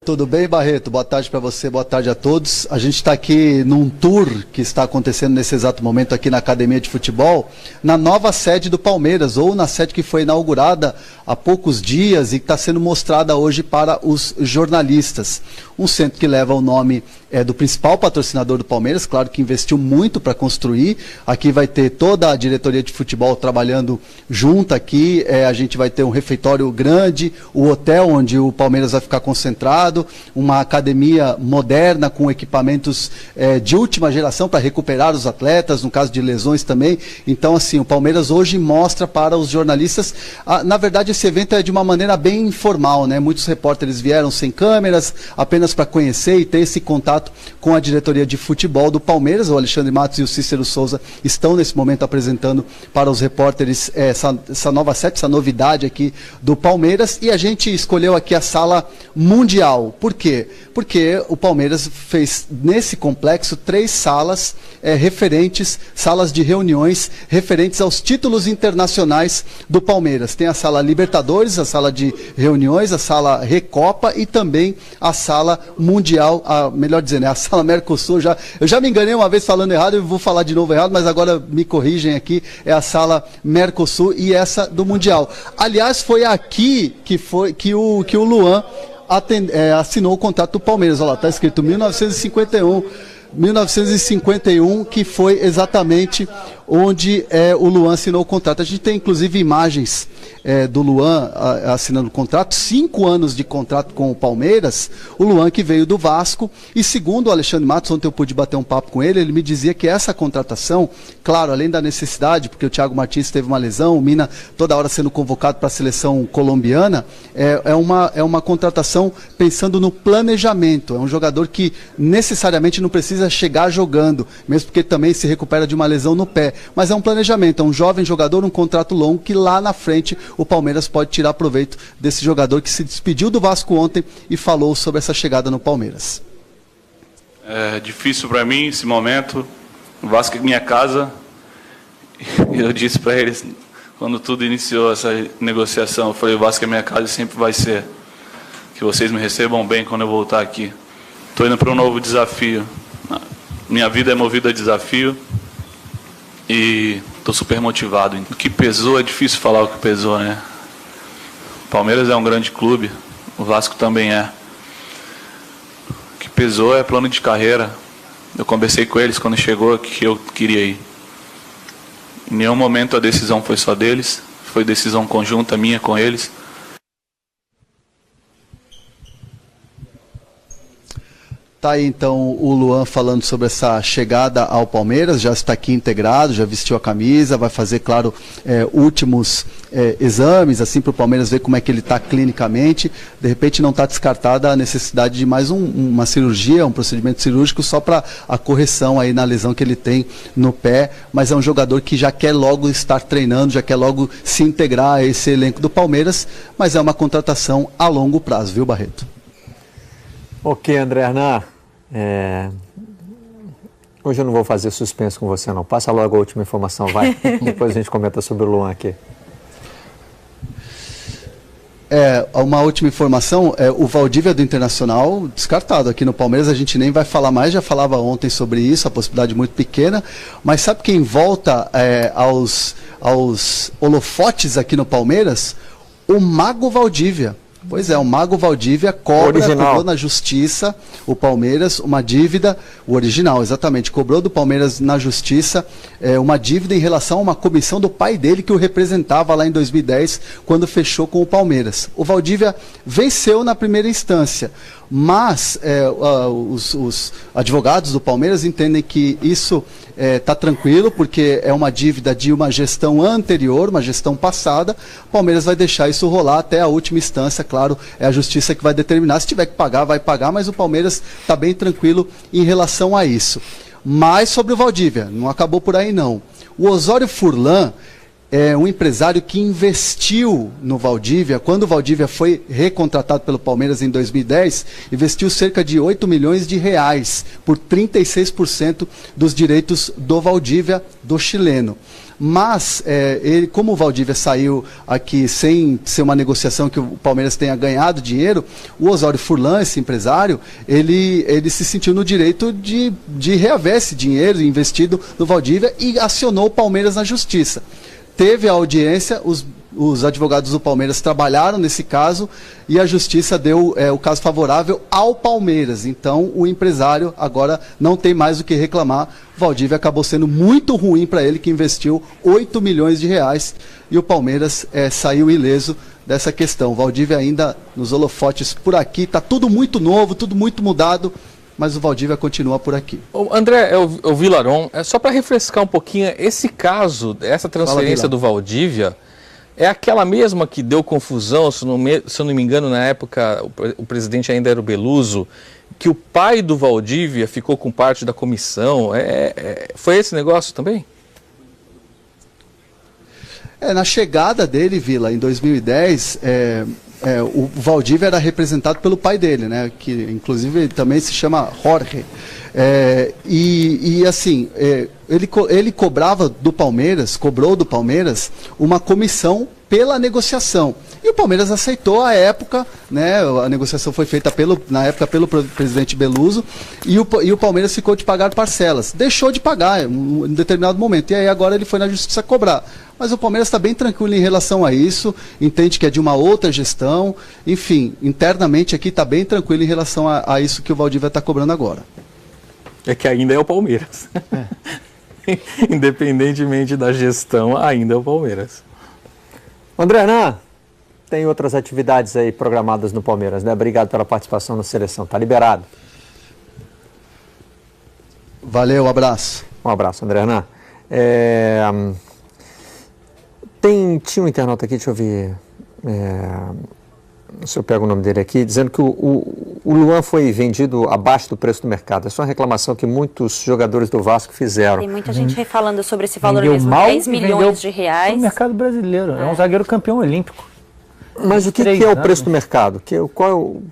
Tudo bem, Barreto? Boa tarde para você, boa tarde a todos. A gente está aqui num tour que está acontecendo nesse exato momento aqui na Academia de Futebol, na nova sede do Palmeiras, ou na sede que foi inaugurada há poucos dias e que está sendo mostrada hoje para os jornalistas. Um centro que leva o nome do principal patrocinador do Palmeiras, claro que investiu muito para construir. Aqui vai ter toda a diretoria de futebol trabalhando junto aqui, a gente vai ter um refeitório grande, o hotel onde o Palmeiras vai ficar concentrado, uma academia moderna com equipamentos de última geração para recuperar os atletas, no caso de lesões também. Então, assim, o Palmeiras hoje mostra para os jornalistas, na verdade esse evento é de uma maneira bem informal, né? Muitos repórteres vieram sem câmeras, apenas para conhecer e ter esse contato com a diretoria de futebol do Palmeiras. O Alexandre Matos e o Cícero Souza estão nesse momento apresentando para os repórteres essa nova sede, essa novidade aqui do Palmeiras, e a gente escolheu aqui a sala mundial. Por quê? Porque o Palmeiras fez nesse complexo 3 salas referentes, salas de reuniões referentes aos títulos internacionais do Palmeiras. Tem a sala Libertadores, a sala de reuniões, a sala Recopa e também a sala mundial, melhor dizendo, a sala Mercosul. Eu já me enganei uma vez falando errado, eu vou falar de novo errado, mas agora me corrigem aqui, é a sala Mercosul e essa do Mundial. Aliás, foi aqui que o Luan assinou o contrato do Palmeiras. Olha lá, está escrito 1951, que foi exatamente onde o Luan assinou o contrato. A gente tem inclusive imagens do Luan assinando o contrato, 5 anos de contrato com o Palmeiras, o Luan que veio do Vasco, e segundo o Alexandre Matos, ontem eu pude bater um papo com ele, ele me dizia que essa contratação, claro, além da necessidade, porque o Thiago Martins teve uma lesão, o Mina toda hora sendo convocado para a seleção colombiana, é uma contratação pensando no planejamento. É um jogador que necessariamente não precisa chegar jogando, mesmo porque também se recupera de uma lesão no pé, mas é um planejamento, é um jovem jogador, um contrato longo, que lá na frente o Palmeiras pode tirar proveito desse jogador que se despediu do Vasco ontem e falou sobre essa chegada no Palmeiras. É difícil para mim esse momento, o Vasco é minha casa, e eu disse para eles, quando tudo iniciou essa negociação, eu falei, o Vasco é minha casa e sempre vai ser, que vocês me recebam bem quando eu voltar aqui. Estou indo para um novo desafio, minha vida é movida a desafio, e estou super motivado. O que pesou, é difícil falar o que pesou, né? O Palmeiras é um grande clube, o Vasco também é. O que pesou é plano de carreira. Eu conversei com eles quando chegou que eu queria ir. Em nenhum momento a decisão foi só deles, foi decisão conjunta minha com eles. Tá aí então o Luan falando sobre essa chegada ao Palmeiras, já está aqui integrado, já vestiu a camisa, vai fazer, claro, últimos exames, assim, para o Palmeiras ver como é que ele está clinicamente. De repente não está descartada a necessidade de mais uma cirurgia, um procedimento cirúrgico só para a correção aí na lesão que ele tem no pé, mas é um jogador que já quer logo estar treinando, já quer logo se integrar a esse elenco do Palmeiras, mas é uma contratação a longo prazo, viu, Barreto? Ok, André Hernan. Hoje eu não vou fazer suspense com você não. Passa logo a última informação, vai. Depois a gente comenta sobre o Luan aqui. Uma última informação, o Valdívia do Internacional descartado aqui no Palmeiras, a gente nem vai falar mais, já falava ontem sobre isso, a possibilidade muito pequena, mas sabe quem volta aos holofotes aqui no Palmeiras? O Mago Valdívia. Pois é, o Mago Valdívia cobrou na justiça o Palmeiras uma dívida, o original, exatamente, cobrou do Palmeiras na justiça uma dívida em relação a uma comissão do pai dele que o representava lá em 2010, quando fechou com o Palmeiras. O Valdívia venceu na primeira instância, mas os advogados do Palmeiras entendem que isso está tranquilo, porque é uma dívida de uma gestão anterior, uma gestão passada. O Palmeiras vai deixar isso rolar até a última instância, claro, é a justiça que vai determinar. Se tiver que pagar, vai pagar, mas o Palmeiras está bem tranquilo em relação a isso. Mas sobre o Valdívia, não acabou por aí não. O Osório Furlan é um empresário que investiu no Valdívia. Quando o Valdívia foi recontratado pelo Palmeiras em 2010, investiu cerca de 8 milhões de reais por 36% dos direitos do Valdívia, do chileno. mas ele, como o Valdívia saiu aqui sem ser uma negociação que o Palmeiras tenha ganhado dinheiro, o Osório Furlan, esse empresário, ele se sentiu no direito de reaver esse dinheiro investido no Valdívia e acionou o Palmeiras na justiça. Teve a audiência, os advogados do Palmeiras trabalharam nesse caso e a justiça deu o caso favorável ao Palmeiras. Então, o empresário agora não tem mais o que reclamar. Valdívia acabou sendo muito ruim para ele, que investiu 8 milhões de reais e o Palmeiras saiu ileso dessa questão. Valdívia ainda nos holofotes por aqui, está tudo muito novo, tudo muito mudado, mas o Valdívia continua por aqui. André, o Vilaron, só para refrescar um pouquinho, esse caso, essa transferência do Valdívia, é aquela mesma que deu confusão, se eu não me engano, na época o presidente ainda era o Beluso, que o pai do Valdívia ficou com parte da comissão. Foi esse negócio também? Na chegada dele, Vila, em 2010, o Valdívia era representado pelo pai dele, né, que inclusive também se chama Jorge. Assim, ele cobrou do Palmeiras uma comissão pela negociação. E o Palmeiras aceitou à época, né, a negociação foi feita na época pelo presidente Beluso, e o Palmeiras ficou de pagar parcelas. Deixou de pagar em um determinado momento, e aí agora ele foi na justiça cobrar. Mas o Palmeiras está bem tranquilo em relação a isso, entende que é de uma outra gestão, enfim, internamente aqui está bem tranquilo em relação a isso que o Valdívia está cobrando agora. É que ainda é o Palmeiras. Independentemente da gestão, ainda é o Palmeiras. André Hernan, tem outras atividades aí programadas no Palmeiras, né? Obrigado pela participação na seleção, tá liberado. Valeu, abraço. Um abraço, André Hernan. Tinha um internauta aqui, deixa eu ver, se eu pego o nome dele aqui, dizendo que o Luan foi vendido abaixo do preço do mercado. Essa é uma reclamação que muitos jogadores do Vasco fizeram. Tem muita gente falando sobre esse valor vendeu mesmo, mal 10 milhões de reais. No mercado brasileiro, é um zagueiro campeão olímpico. Mas o que é o preço do mercado?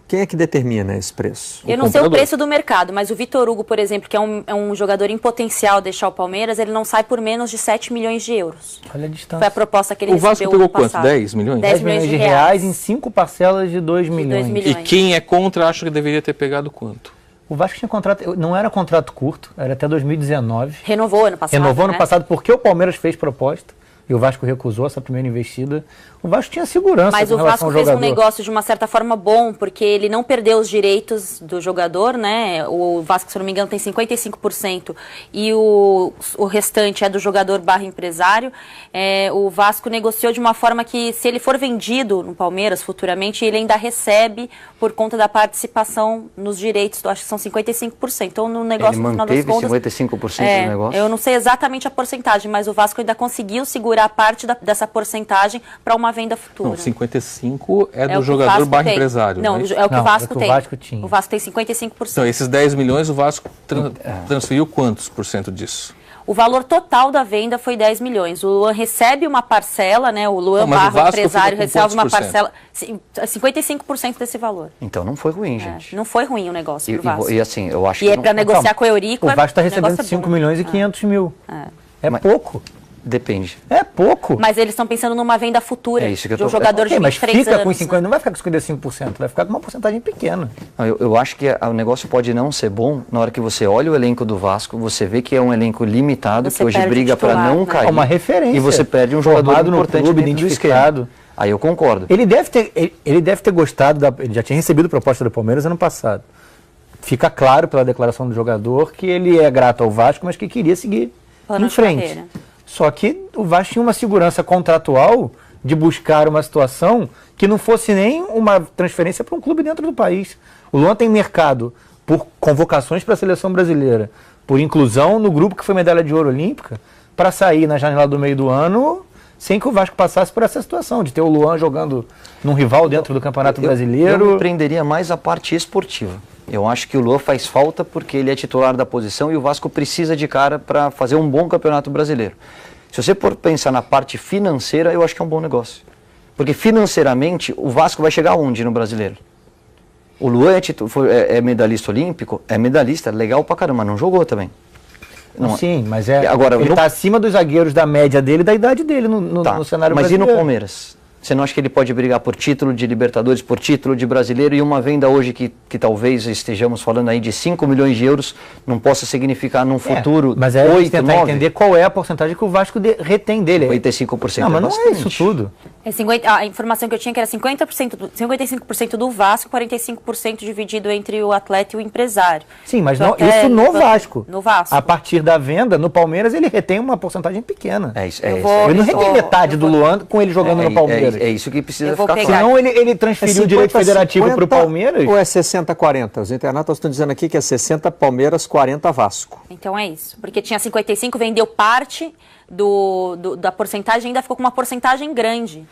Quem é que determina esse preço? Eu não sei o preço do mercado, mas o Vitor Hugo, por exemplo, que é um jogador em potencial deixar o Palmeiras, ele não sai por menos de 7 milhões de euros. Olha a distância. Foi a proposta que ele recebeu. O Vasco pegou quanto? 10 milhões? 10 milhões de reais em 5 parcelas de 2 milhões. E quem é contra acha que deveria ter pegado quanto? O Vasco tinha contrato, não era contrato curto, era até 2019. Renovou ano passado. Renovou ano passado porque o Palmeiras fez proposta. E o Vasco recusou essa primeira investida. O Vasco tinha segurança. Mas o Vasco fez um negócio de uma certa forma bom, porque ele não perdeu os direitos do jogador, né? O Vasco, se eu não me engano, tem 55% e o restante é do jogador / empresário. O Vasco negociou de uma forma que, se ele for vendido no Palmeiras futuramente, ele ainda recebe por conta da participação nos direitos, acho que são 55%. Então, no negócio, ele no final das contas, 55% do negócio? Eu não sei exatamente a porcentagem, mas o Vasco ainda conseguiu segurar parte dessa porcentagem para uma venda futura. Não, 55% é do jogador / empresário. Não, né? é o que o Vasco tem. Tinha. O Vasco tem 55%. Então, esses 10 milhões, o Vasco transferiu quantos por cento disso? O valor total da venda foi 10 milhões. O Luan recebe uma parcela, né? O Luan / empresário recebe uma parcela, 55% desse valor. Então não foi ruim, gente. Não foi ruim o negócio pro Vasco. E assim, eu acho que... E para negociar com o Eurico... O Vasco está recebendo 5 milhões e 500 mil. É pouco. Depende. É pouco. Mas eles estão pensando numa venda futura de um jogador de 23 mas fica anos. Com 50, não vai ficar com 55%, vai ficar com uma porcentagem pequena. Eu acho que o negócio pode não ser bom na hora que você olha o elenco do Vasco, você vê que é um elenco limitado, que hoje briga para não cair. É uma referência. E você perde um jogador importante clube, dentro do esquema. Aí eu concordo. Ele deve ter gostado, ele já tinha recebido proposta do Palmeiras ano passado. Fica claro pela declaração do jogador que ele é grato ao Vasco, mas que queria seguir em frente. Só que o Vasco tinha uma segurança contratual de buscar uma situação que não fosse nem uma transferência para um clube dentro do país. O Luan tem mercado por convocações para a seleção brasileira, por inclusão no grupo que foi medalha de ouro olímpica, para sair na janela do meio do ano sem que o Vasco passasse por essa situação, de ter o Luan jogando num rival dentro do Campeonato Brasileiro. Eu me prenderia mais a parte esportiva. Eu acho que o Luan faz falta porque ele é titular da posição e o Vasco precisa de cara para fazer um bom Campeonato Brasileiro. Se você for pensar na parte financeira, eu acho que é um bom negócio. Porque financeiramente, o Vasco vai chegar aonde no Brasileiro? O Luan é medalhista olímpico, é medalhista, legal pra caramba, não jogou também. Não, sim, mas agora, ele está acima dos zagueiros da média dele e da idade dele no cenário mas brasileiro. Mas e no Palmeiras? Você não acha que ele pode brigar por título de Libertadores, por título de Brasileiro, e uma venda hoje que talvez estejamos falando aí de 5 milhões de euros não possa significar num futuro mas 8, tentar 9? Entender qual é a porcentagem que o Vasco retém dele. 85%. Não, mas não é isso tudo. A informação que eu tinha é que era 55% do Vasco, 45% dividido entre o atleta e o empresário. Sim, mas não, isso no Vasco. No Vasco. A partir da venda, no Palmeiras, ele retém uma porcentagem pequena. Ele não retém metade do Luan com ele jogando no Palmeiras. É isso que precisa ficar claro. Senão ele transferiu o direito federativo para o Palmeiras. Ou é 60-40? Os internautas estão dizendo aqui que é 60 Palmeiras, 40 Vasco. Então é isso. Porque tinha 55, vendeu parte da porcentagem, ainda ficou com uma porcentagem grande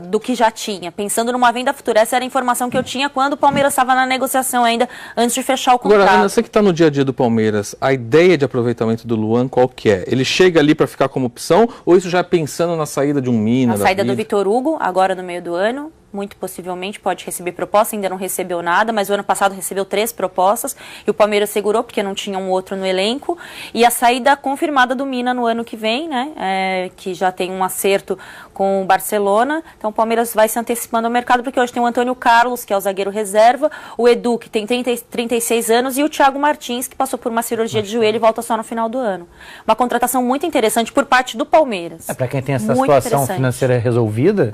do que já tinha. Pensando numa venda futura. Essa era a informação que eu tinha quando o Palmeiras estava na negociação ainda, antes de fechar o contrato. Agora, Ana, você que está no dia a dia do Palmeiras, a ideia de aproveitamento do Luan qual que é? Ele chega ali para ficar como opção ou isso já pensando na saída de um Mina? Na saída do Vitor Hugo, agora no meio do ano. Muito possivelmente pode receber proposta, ainda não recebeu nada, mas o ano passado recebeu 3 propostas e o Palmeiras segurou porque não tinha um outro no elenco. E a saída confirmada do Mina no ano que vem, né, que já tem um acerto com o Barcelona. Então o Palmeiras vai se antecipando ao mercado, porque hoje tem o Antônio Carlos, que é o zagueiro reserva, o Edu, que tem 36 anos, e o Thiago Martins, que passou por uma cirurgia de joelho e volta só no final do ano. Uma contratação muito interessante por parte do Palmeiras. Para quem tem essa situação financeira resolvida...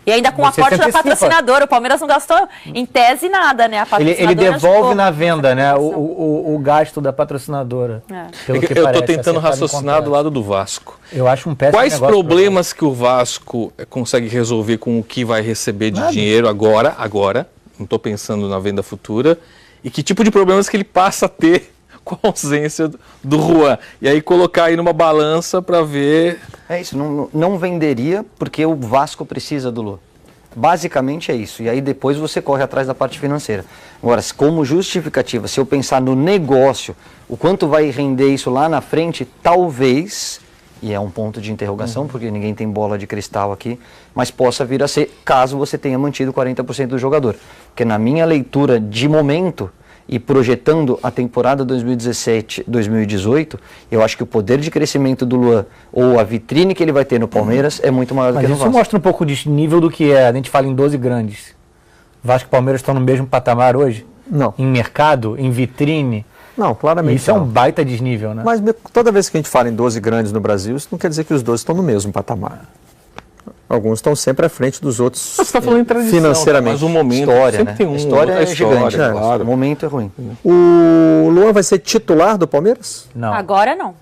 E ainda com o aporte da patrocinadora, o Palmeiras não gastou em tese nada, né? A ele devolve na venda, né? O gasto da patrocinadora. Eu estou tentando raciocinar do lado do Vasco. Eu acho um péssimo Quais problemas que o Vasco consegue resolver com o que vai receber de dinheiro agora, não estou pensando na venda futura, e que tipo de problemas que ele passa a ter com a ausência do Juan. E aí colocar aí numa balança para ver... É isso, não venderia porque o Vasco precisa do Luan. Basicamente é isso. E aí depois você corre atrás da parte financeira. Agora, como justificativa, se eu pensar no negócio, o quanto vai render isso lá na frente, talvez, e é um ponto de interrogação, porque ninguém tem bola de cristal aqui, mas possa vir a ser, caso você tenha mantido 40% do jogador. Porque na minha leitura de momento... E projetando a temporada 2017-2018, eu acho que o poder de crescimento do Luan, ou a vitrine que ele vai ter no Palmeiras, é muito maior do que no Vasco. Isso mostra um pouco de nível do que é. A gente fala em 12 grandes. Vasco e Palmeiras estão no mesmo patamar hoje? Não. Em mercado, em vitrine? Não, claramente isso não. É um baita desnível, né? Mas toda vez que a gente fala em 12 grandes no Brasil, isso não quer dizer que os 12 estão no mesmo patamar. Alguns estão sempre à frente dos outros. Você está falando em tradição, financeiramente. Mas o momento história, sempre né? tem História é gigante, claro. O momento é ruim. O Luan vai ser titular do Palmeiras? Não. Agora não.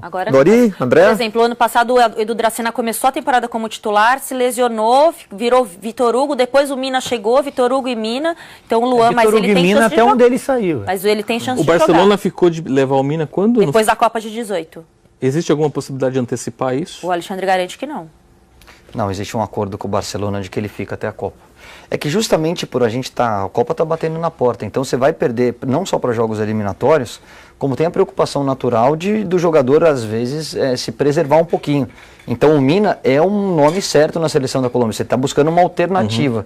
Agora Nori, André? Por exemplo, ano passado o Edu Dracena começou a temporada como titular, se lesionou, virou Vitor Hugo, depois o Mina chegou, Vitor Hugo e Mina. Então o Luan, mas ele tem chance de jogar. Até um deles saiu. Mas ele tem chance de jogar. O Barcelona jogar. ficou de levar o Mina quando? Depois da Copa de 18. Existe alguma possibilidade de antecipar isso? O Alexandre garante que não. Não, existe um acordo com o Barcelona de que ele fica até a Copa. É que justamente por a gente a Copa está batendo na porta, então você vai perder não só para jogos eliminatórios, como tem a preocupação natural do jogador às vezes se preservar um pouquinho. Então o Mina é um nome certo na seleção da Colômbia, você está buscando uma alternativa,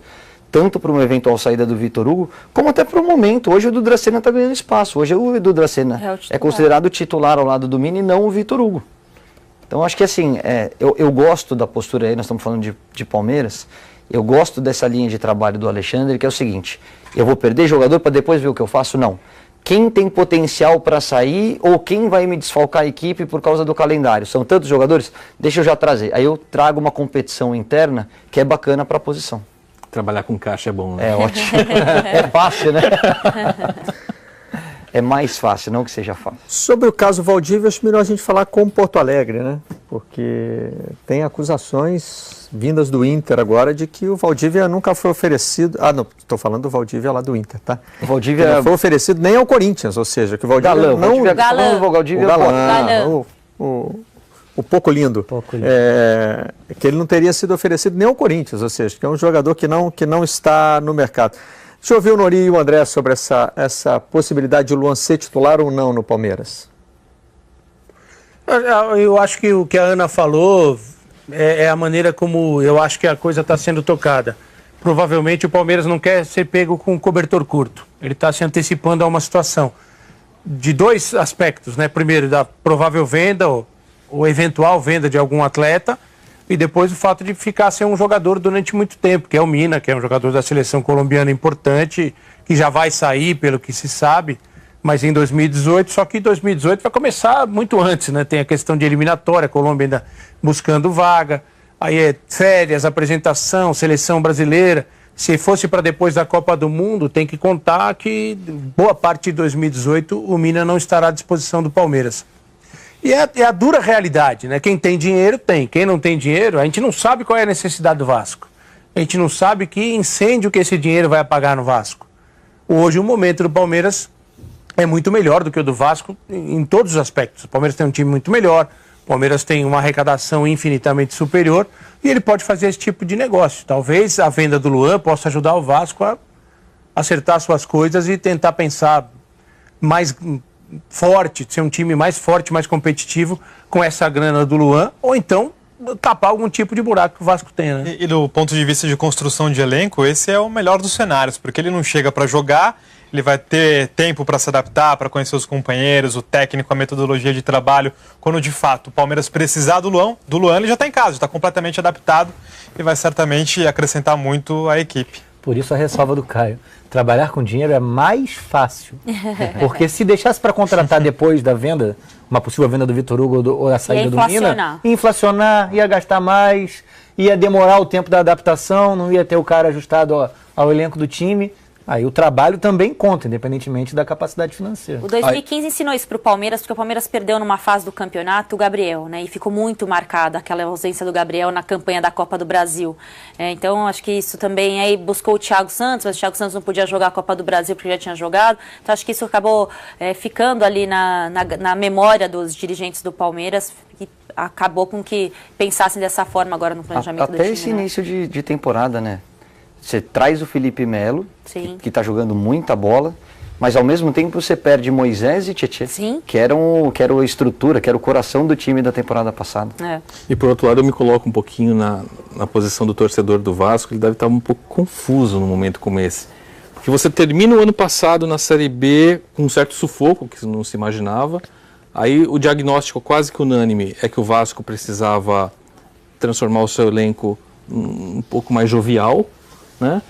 tanto para uma eventual saída do Vitor Hugo, como até para o momento. Hoje o Edu Dracena está ganhando espaço, hoje o Edu Dracena é considerado titular ao lado do Mina e não o Vitor Hugo. Então acho que assim, eu gosto da postura aí, nós estamos falando de Palmeiras, eu gosto dessa linha de trabalho do Alexandre, que é o seguinte, eu vou perder jogador para depois ver o que eu faço? Não. Quem tem potencial para sair ou quem vai me desfalcar a equipe por causa do calendário? São tantos jogadores? Deixa eu já trazer. Aí eu trago uma competição interna que é bacana para a posição. Trabalhar com caixa é bom, né? É ótimo. É fácil, né? É mais fácil, não que seja fácil. Sobre o caso Valdívia, acho melhor a gente falar com Porto Alegre, né? Porque tem acusações vindas do Inter agora de que o Valdívia nunca foi oferecido... Ah, não, estou falando do Valdívia lá do Inter, tá? O Valdívia não foi oferecido nem ao Corinthians, ou seja, que o Valdívia Galã, não... O pouco lindo. Que ele não teria sido oferecido nem ao Corinthians, ou seja, que é um jogador que não está no mercado. Deixa eu ouvir o Nori e o André sobre essa possibilidade de o Luan ser titular ou não no Palmeiras. Eu acho que o que a Ana falou é a maneira como eu acho que a coisa está sendo tocada. Provavelmente o Palmeiras não quer ser pego com um cobertor curto. Ele está se antecipando a uma situação. de dois aspectos, né? Primeiro, da provável venda ou eventual venda de algum atleta, e depois o fato de ficar sem um jogador durante muito tempo, que é o Mina, que é um jogador da seleção colombiana importante, que já vai sair, pelo que se sabe, mas em 2018, só que em 2018 vai começar muito antes, né? Tem a questão de eliminatória, a Colômbia ainda buscando vaga, aí é férias, apresentação, seleção brasileira. Se fosse para depois da Copa do Mundo, tem que contar que boa parte de 2018 o Mina não estará à disposição do Palmeiras. E é a dura realidade, né? Quem tem dinheiro tem, quem não tem dinheiro, a gente não sabe qual é a necessidade do Vasco. A gente não sabe que incêndio que esse dinheiro vai apagar no Vasco. Hoje o momento do Palmeiras é muito melhor do que o do Vasco em todos os aspectos. O Palmeiras tem um time muito melhor, o Palmeiras tem uma arrecadação infinitamente superior e ele pode fazer esse tipo de negócio. Talvez a venda do Luan possa ajudar o Vasco a acertar suas coisas e tentar pensar mais forte, ser um time mais forte, mais competitivo com essa grana do Luan, ou então tapar algum tipo de buraco que o Vasco tem, né? E do ponto de vista de construção de elenco, esse é o melhor dos cenários, porque ele não chega para jogar, ele vai ter tempo para se adaptar, para conhecer os companheiros, o técnico, a metodologia de trabalho. Quando de fato o Palmeiras precisar do Luan ele já está em casa, está completamente adaptado e vai certamente acrescentar muito à equipe. Por isso a ressalva do Caio. Trabalhar com dinheiro é mais fácil. Porque se deixasse para contratar depois da venda, uma possível venda do Vitor Hugo ou a saída do Mina, ia inflacionar, ia gastar mais, ia demorar o tempo da adaptação, não ia ter o cara ajustado ao elenco do time. Aí o trabalho também conta, independentemente da capacidade financeira. O 2015 ensinou isso para o Palmeiras, porque o Palmeiras perdeu numa fase do campeonato o Gabriel, né? E ficou muito marcada aquela ausência do Gabriel na campanha da Copa do Brasil. Então, acho que isso também aí buscou o Thiago Santos, mas o Thiago Santos não podia jogar a Copa do Brasil porque já tinha jogado. Então, acho que isso acabou ficando ali na memória dos dirigentes do Palmeiras e acabou com que pensassem dessa forma agora no planejamento do time. Até esse início de temporada, né? Você traz o Felipe Melo, que está jogando muita bola, mas ao mesmo tempo você perde Moisés e Tietê, que eram a estrutura, que era o coração do time da temporada passada. E por outro lado eu me coloco um pouquinho na posição do torcedor do Vasco, ele deve estar um pouco confuso num momento como esse. Porque você termina o ano passado na Série B com um certo sufoco, que não se imaginava, aí o diagnóstico quase que unânime é que o Vasco precisava transformar o seu elenco um pouco mais jovial, né?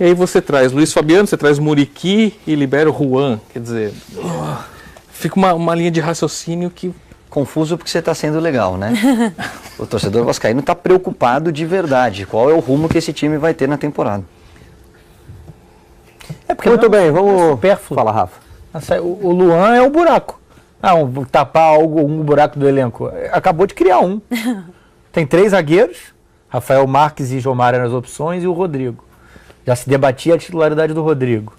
E aí você traz Luiz Fabiano, você traz Muriqui e libera o Juan. Quer dizer, fica uma linha de raciocínio que... Confuso porque você está sendo legal, né? O torcedor vascaíno está preocupado de verdade. Qual é o rumo que esse time vai ter na temporada? Muito bem, vamos falar, Rafa. O Luan é o buraco. Tapar um buraco do elenco. Acabou de criar um. Tem 3 zagueiros, Rafael Marques e João Mário nas opções e o Rodrigo. Já se debatia a titularidade do Rodrigo.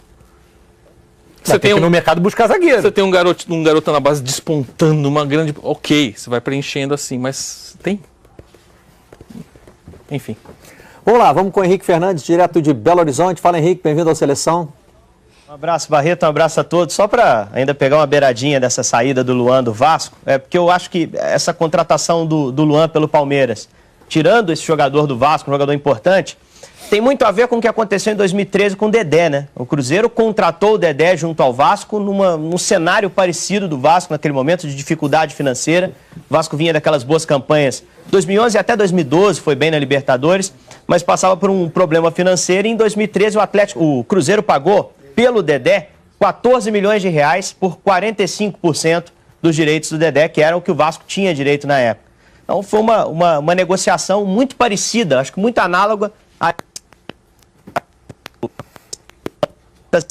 Você tem que no mercado buscar zagueiro. Você tem um garoto na base despontando uma grande... Ok, você vai preenchendo assim, mas tem... Enfim. Vamos lá, vamos com o Henrique Fernandes, direto de Belo Horizonte. Fala, Henrique, bem-vindo ao Seleção. Um abraço, Barreto, um abraço a todos. Só para ainda pegar uma beiradinha dessa saída do Luan do Vasco, porque eu acho que essa contratação do Luan pelo Palmeiras, tirando esse jogador do Vasco, um jogador importante, tem muito a ver com o que aconteceu em 2013 com o Dedé, né? O Cruzeiro contratou o Dedé junto ao Vasco num cenário parecido do Vasco naquele momento de dificuldade financeira. O Vasco vinha daquelas boas campanhas 2011 até 2012, foi bem na Libertadores, mas passava por um problema financeiro e em 2013 o Cruzeiro pagou pelo Dedé 14 milhões de reais por 45% dos direitos do Dedé, que eram o que o Vasco tinha direito na época. Então foi uma negociação muito parecida, acho que muito análoga a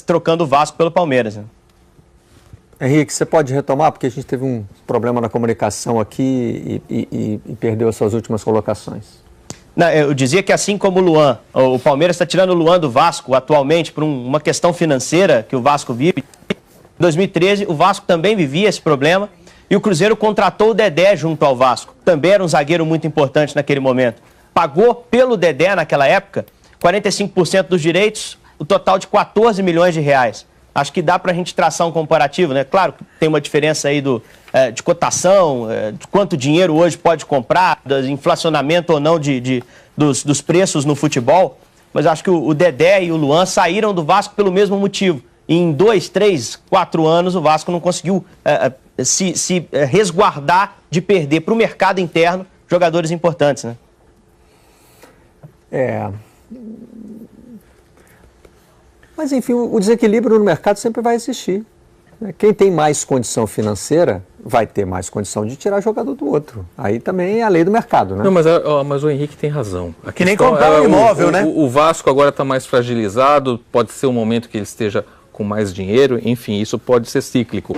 trocando o Vasco pelo Palmeiras. Né? Henrique, você pode retomar, porque a gente teve um problema na comunicação aqui e perdeu as suas últimas colocações. Não, eu dizia que assim como o Luan, o Palmeiras está tirando o Luan do Vasco atualmente por uma questão financeira que o Vasco vive. Em 2013, o Vasco também vivia esse problema e o Cruzeiro contratou o Dedé junto ao Vasco. Também era um zagueiro muito importante naquele momento. Pagou pelo Dedé naquela época 45% dos direitos, o total de 14 milhões de reais. Acho que dá para a gente traçar um comparativo, né? Claro que tem uma diferença aí de cotação, de quanto dinheiro hoje pode comprar, do inflacionamento ou não dos preços no futebol, mas acho que o Dedé e o Luan saíram do Vasco pelo mesmo motivo. em 2, 3, 4 anos o Vasco não conseguiu se resguardar de perder para o mercado interno jogadores importantes, né? Mas, enfim, o desequilíbrio no mercado sempre vai existir. Quem tem mais condição financeira vai ter mais condição de tirar jogador do outro. Aí também é a lei do mercado, né? Não, mas o Henrique tem razão. Que nem comprar um imóvel, né? O Vasco agora está mais fragilizado, pode ser um momento que ele esteja com mais dinheiro, enfim, isso pode ser cíclico.